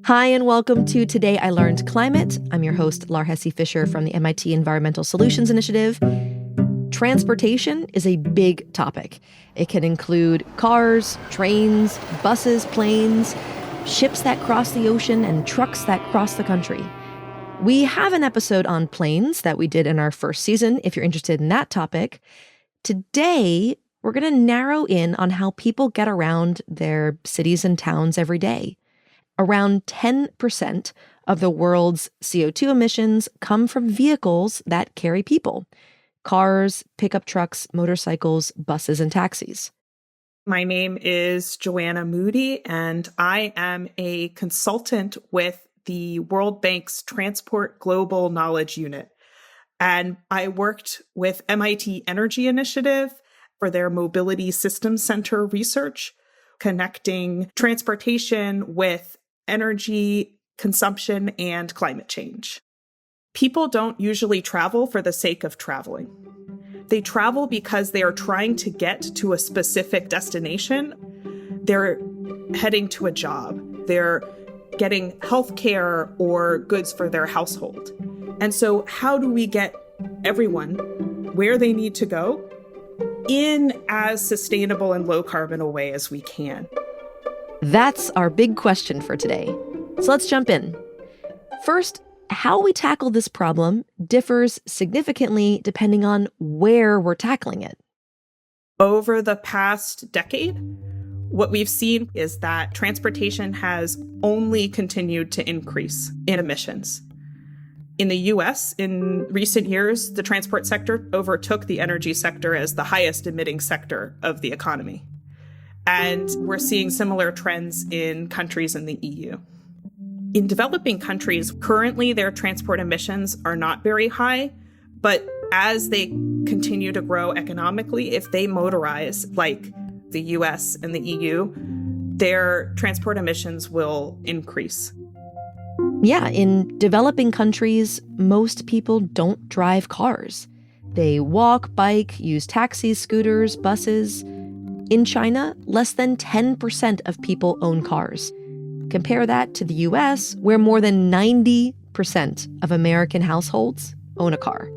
Hi, and welcome to Today I Learned Climate. I'm your host, Laur Fisher from the MIT Environmental Solutions Initiative. Transportation is a big topic. It can include cars, trains, buses, planes, ships that cross the ocean, and trucks that cross the country. We have an episode on planes that we did in our first season, if you're interested in that topic. Today, we're going to narrow in on how people get around their cities and towns every day. Around 10% of the world's CO2 emissions come from vehicles that carry people: cars, pickup trucks, motorcycles, buses, and taxis. My name is Joanna Moody, and I am a consultant with the World Bank's Transport Global Knowledge Unit. And I worked with MIT Energy Initiative for their Mobility Systems Center research, connecting transportation with energy consumption and climate change. People don't usually travel for the sake of traveling. They travel because they are trying to get to a specific destination. They're heading to a job. They're getting healthcare or goods for their household. And so how do we get everyone where they need to go in as sustainable and low carbon a way as we can? That's our big question for today. So let's jump in. First, how we tackle this problem differs significantly depending on where we're tackling it. Over the past decade, what we've seen is that transportation has only continued to increase in emissions. In the US, in recent years, the transport sector overtook the energy sector as the highest emitting sector of the economy. And we're seeing similar trends in countries in the EU. In developing countries, currently their transport emissions are not very high, but as they continue to grow economically, if they motorize like the US and the EU, their transport emissions will increase. Yeah, in developing countries, most people don't drive cars. They walk, bike, use taxis, scooters, buses. In China, less than 10% of people own cars. Compare that to the US, where more than 90% of American households own a car.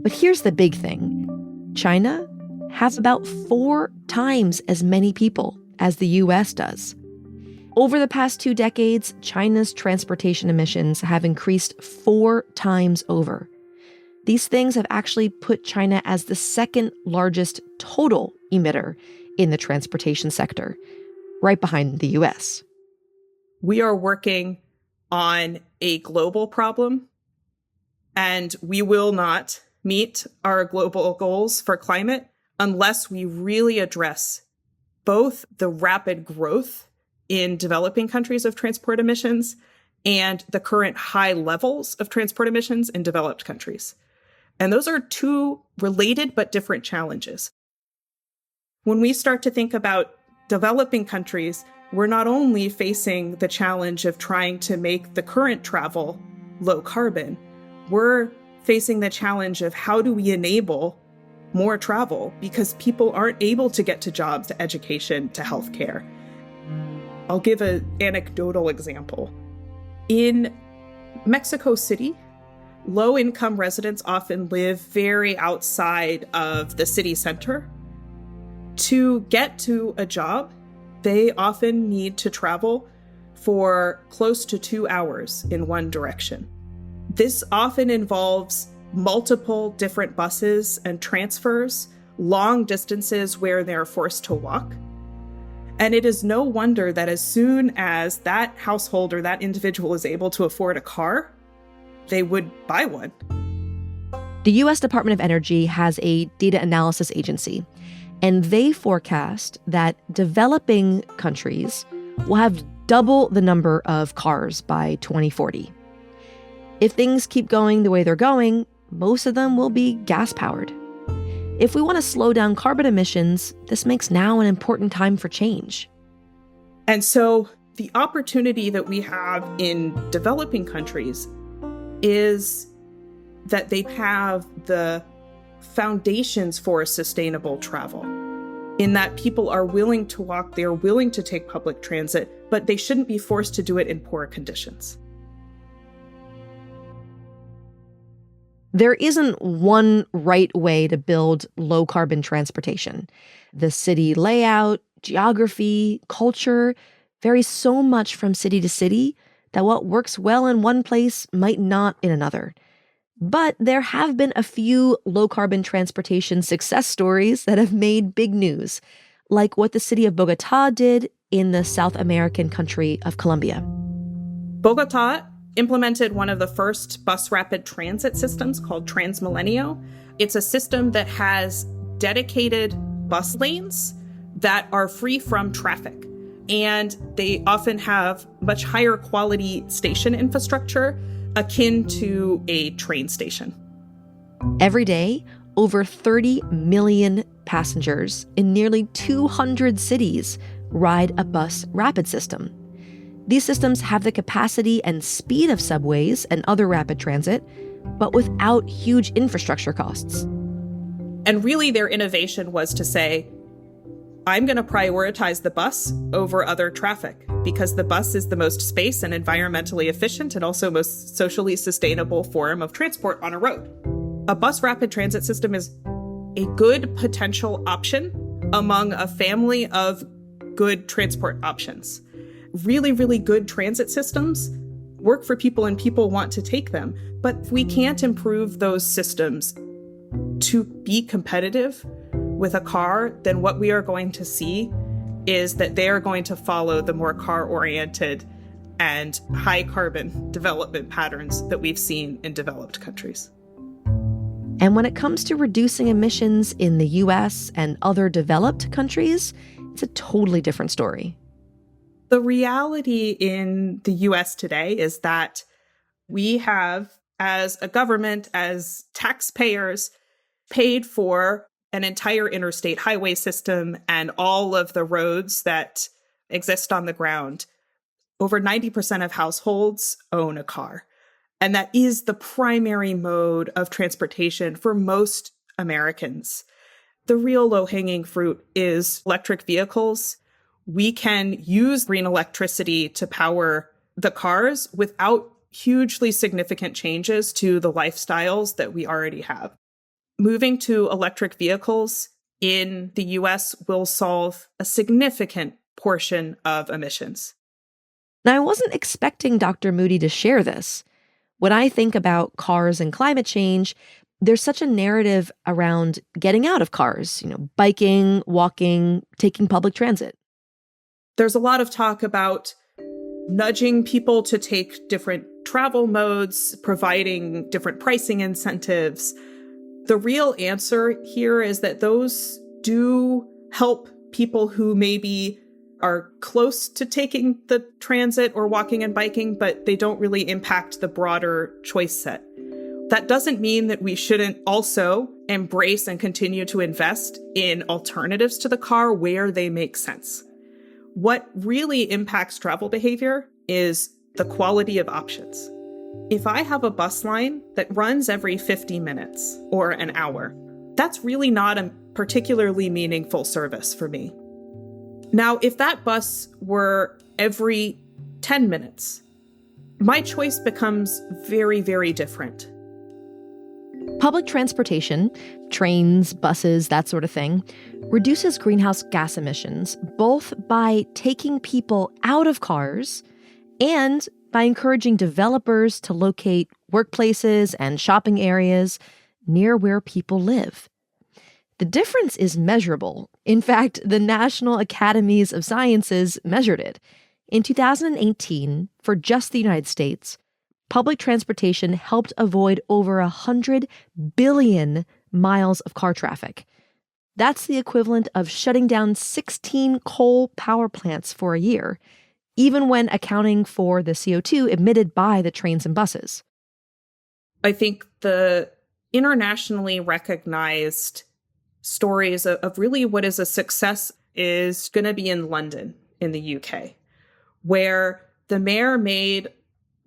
But here's the big thing. China has about 4 times as many people as the US does. Over the past 2 decades, China's transportation emissions have increased 4 times over. These things have actually put China as the second largest total emitter in the transportation sector, right behind the US. We are working on a global problem, and we will not meet our global goals for climate unless we really address both the rapid growth in developing countries of transport emissions and the current high levels of transport emissions in developed countries. And those are 2 related but different challenges. When we start to think about developing countries, we're not only facing the challenge of trying to make the current travel low carbon, we're facing the challenge of how do we enable more travel because people aren't able to get to jobs, to education, to healthcare. I'll give an anecdotal example. In Mexico City, low-income residents often live very outside of the city center. To get to a job, they often need to travel for close to 2 hours in one direction. This often involves multiple different buses and transfers, long distances where they're forced to walk. And it is no wonder that as soon as that household or that individual is able to afford a car, they would buy one. The U.S. Department of Energy has a data analysis agency, and they forecast that developing countries will have double the number of cars by 2040. If things keep going the way they're going, most of them will be gas-powered. If we want to slow down carbon emissions, this makes now an important time for change. And so the opportunity that we have in developing countries is that they have the foundations for sustainable travel. in that people are willing to walk, they're willing to take public transit, but they shouldn't be forced to do it in poor conditions. There isn't one right way to build low-carbon transportation. The city layout, geography, culture varies so much from city to city that what works well in one place might not in another. But there have been a few low-carbon transportation success stories that have made big news, like what the city of Bogotá did in the South American country of Colombia. Bogotá implemented one of the first bus rapid transit systems called Transmilenio. It's a system that has dedicated bus lanes that are free from traffic. And they often have much higher quality station infrastructure akin to a train station. Every day, over 30 million passengers in nearly 200 cities ride a bus rapid system. These systems have the capacity and speed of subways and other rapid transit, but without huge infrastructure costs. And really their innovation was to say, I'm going to prioritize the bus over other traffic because the bus is the most space and environmentally efficient and also most socially sustainable form of transport on a road. A bus rapid transit system is a good potential option among a family of good transport options. Really, really good transit systems work for people and people want to take them. But if we can't improve those systems to be competitive with a car, then what we are going to see is that they are going to follow the more car-oriented and high-carbon development patterns that we've seen in developed countries. And when it comes to reducing emissions in the US and other developed countries, it's a totally different story. The reality in the US today is that we have, as a government, as taxpayers, paid for an entire interstate highway system and all of the roads that exist on the ground. Over 90% of households own a car. And that is the primary mode of transportation for most Americans. The real low-hanging fruit is electric vehicles. We can use green electricity to power the cars without hugely significant changes to the lifestyles that we already have. Moving to electric vehicles in the US will solve a significant portion of emissions. Now, I wasn't expecting Dr. Moody to share this. When I think about cars and climate change, there's such a narrative around getting out of cars, biking, walking, taking public transit. There's a lot of talk about nudging people to take different travel modes, providing different pricing incentives. The real answer here is that those do help people who maybe are close to taking the transit or walking and biking, but they don't really impact the broader choice set. That doesn't mean that we shouldn't also embrace and continue to invest in alternatives to the car where they make sense. What really impacts travel behavior is the quality of options. If I have a bus line that runs every 50 minutes or an hour, that's really not a particularly meaningful service for me. Now, if that bus were every 10 minutes, my choice becomes very, very different. Public transportation, trains, buses, that sort of thing, reduces greenhouse gas emissions both by taking people out of cars and by encouraging developers to locate workplaces and shopping areas near where people live. The difference is measurable. In fact, the National Academies of Sciences measured it. In 2018, for just the United States, public transportation helped avoid over 100 billion miles of car traffic. That's the equivalent of shutting down 16 coal power plants for a year, even when accounting for the CO2 emitted by the trains and buses. I think the internationally recognized stories of really what is a success is going to be in London, in the UK, where the mayor made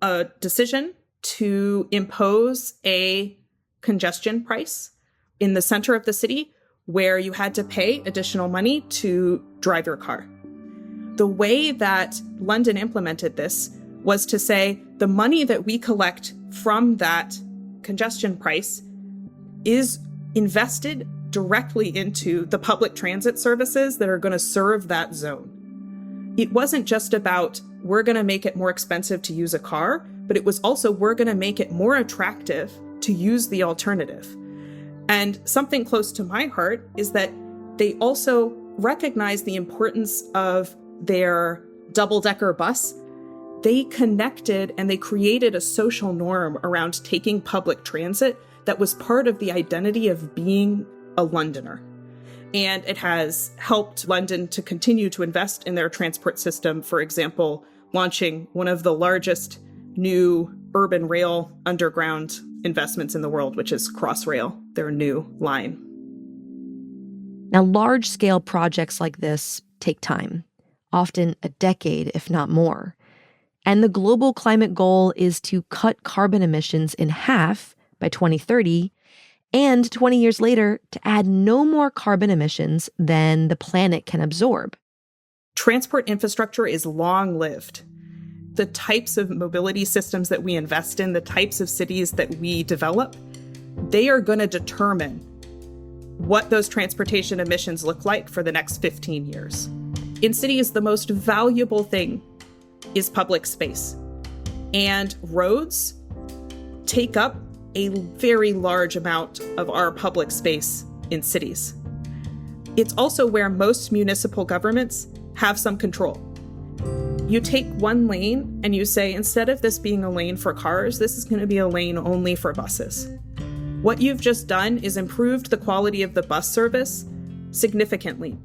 a decision to impose a congestion price in the center of the city, where you had to pay additional money to drive your car. The way that London implemented this was to say the money that we collect from that congestion price is invested directly into the public transit services that are going to serve that zone. It wasn't just about we're going to make it more expensive to use a car, but it was also we're going to make it more attractive to use the alternative. And something close to my heart is that they also recognize the importance of their double-decker bus. They connected and they created a social norm around taking public transit that was part of the identity of being a Londoner. And it has helped London to continue to invest in their transport system, for example, launching one of the largest new urban rail underground investments in the world, which is Crossrail, their new line. Now, large-scale projects like this take time, often a decade, if not more. And the global climate goal is to cut carbon emissions in half by 2030, and 20 years later, to add no more carbon emissions than the planet can absorb. Transport infrastructure is long-lived. The types of mobility systems that we invest in, the types of cities that we develop, they are going to determine what those transportation emissions look like for the next 15 years. In cities, the most valuable thing is public space. And roads take up a very large amount of our public space in cities. It's also where most municipal governments have some control. You take one lane and you say, instead of this being a lane for cars, this is going to be a lane only for buses. What you've just done is improved the quality of the bus service significantly.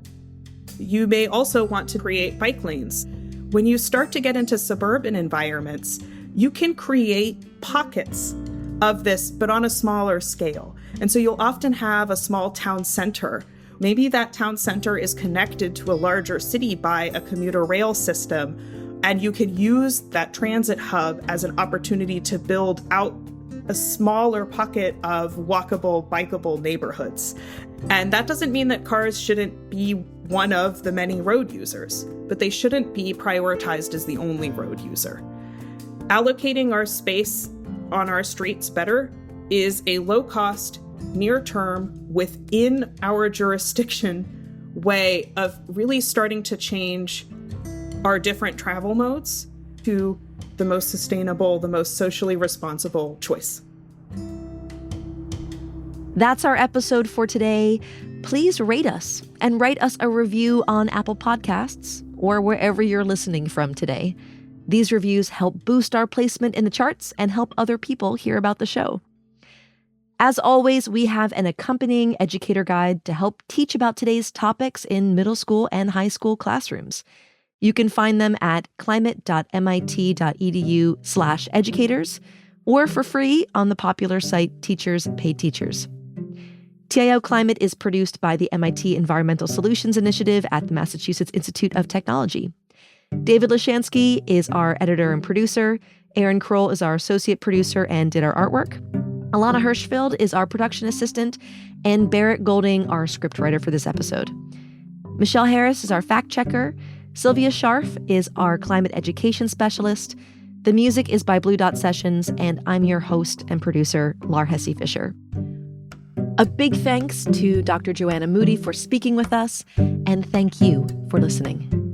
You may also want to create bike lanes. When you start to get into suburban environments, you can create pockets of this, but on a smaller scale. And so you'll often have a small town center. Maybe that town center is connected to a larger city by a commuter rail system, and you could use that transit hub as an opportunity to build out a smaller pocket of walkable, bikeable neighborhoods. And that doesn't mean that cars shouldn't be one of the many road users, but they shouldn't be prioritized as the only road user. Allocating our space on our streets better is a low-cost, near-term, within our jurisdiction way of really starting to change our different travel modes to the most sustainable, the most socially responsible choice. That's our episode for today. Please rate us and write us a review on Apple Podcasts or wherever you're listening from today. These reviews help boost our placement in the charts and help other people hear about the show. As always, we have an accompanying educator guide to help teach about today's topics in middle school and high school classrooms. You can find them at climate.mit.edu/educators or for free on the popular site Teachers Pay Teachers. TIO Climate is produced by the MIT Environmental Solutions Initiative at the Massachusetts Institute of Technology. David Lishansky is our editor and producer. Aaron Krol is our associate producer and did our artwork. Ilana Hirschfeld is our production assistant, and Barrett Golding, our scriptwriter for this episode. Michelle Harris is our fact checker. Sylvia Scharf is our climate education specialist. The music is by Blue Dot Sessions, and I'm your host and producer, Laur Hesse Fisher. A big thanks to Dr. Joanna Moody for speaking with us, and thank you for listening.